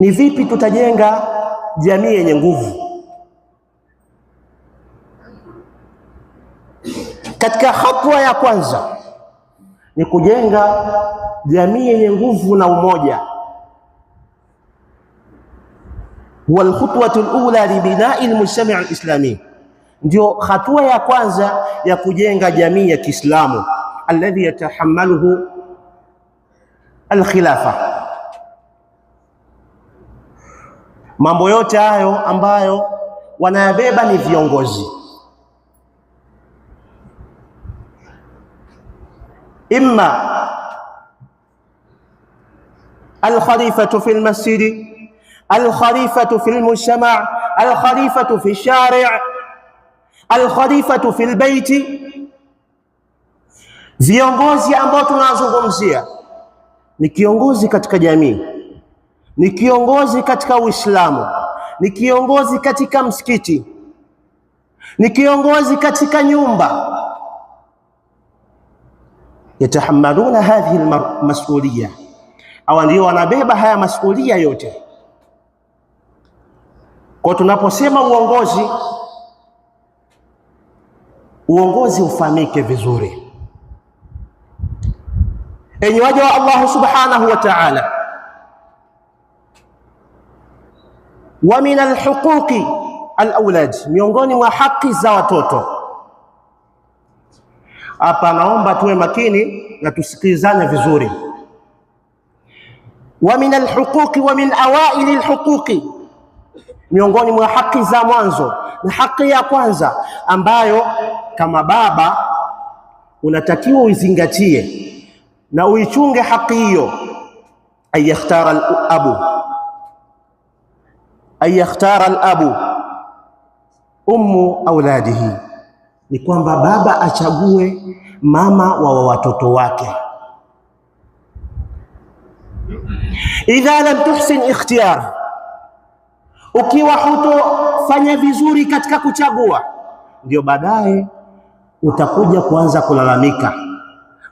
Ni vipi tutajenga jamii yenye nguvu? Katika hatua ya kwanza ni kujenga jamii yenye nguvu na umoja. Huwa alkhutwatu alula libinai almujtama' alislami, ndio hatua ya kwanza ya kujenga jamii ya Kiislamu, alladhi yatahammaluhu alkhilafa. Mambo yote hayo ambayo wanayabeba ni viongozi, imma alkhalifatu fi almasjid, alkhalifatu fi almujtama', alkhalifatu fi shari', alkhalifatu fi albayti. Viongozi ambao tunazungumzia ni kiongozi katika jamii, ni kiongozi katika Uislamu, ni kiongozi katika msikiti, ni kiongozi katika nyumba. Yatahammaluna hadhihi almas'uliyya, au ndio wanabeba haya masulia yote. Kwa tunaposema uongozi ufahamike vizuri. Enyi waja wa Allah subhanahu wa ta'ala, wa min alhuquqi alawlad, miongoni mwa haki za watoto. Hapa naomba tuwe makini na tusikilizane vizuri. Wa min alhuquqi wa min awaili alhuquqi, miongoni mwa haki za mwanzo na haki ya kwanza ambayo kama baba unatakiwa uizingatie na uichunge haki hiyo, ayakhtara al-abu ummu auladihi, ni kwamba baba achague mama wa watoto wake. Idha lam tuhsin ikhtiyar, ukiwa hutofanya vizuri katika kuchagua, ndio baadaye utakuja kuanza kulalamika,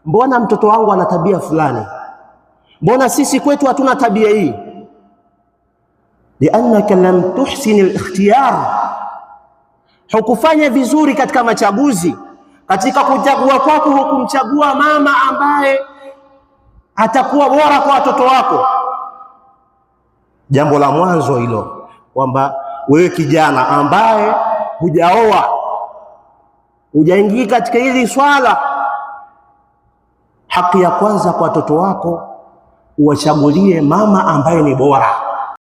mbona mtoto wangu ana tabia fulani, mbona sisi kwetu hatuna tabia hii? Liannaka lam tuhsin al-ikhtiyar, hukufanya vizuri katika machaguzi. Katika kuchagua kwako hukumchagua mama ambaye atakuwa bora kwa watoto wako. Jambo la mwanzo hilo, kwamba wewe kijana ambaye hujaoa, hujaingia katika hili swala, haki ya kwanza kwa watoto wako uwachagulie mama ambaye ni bora.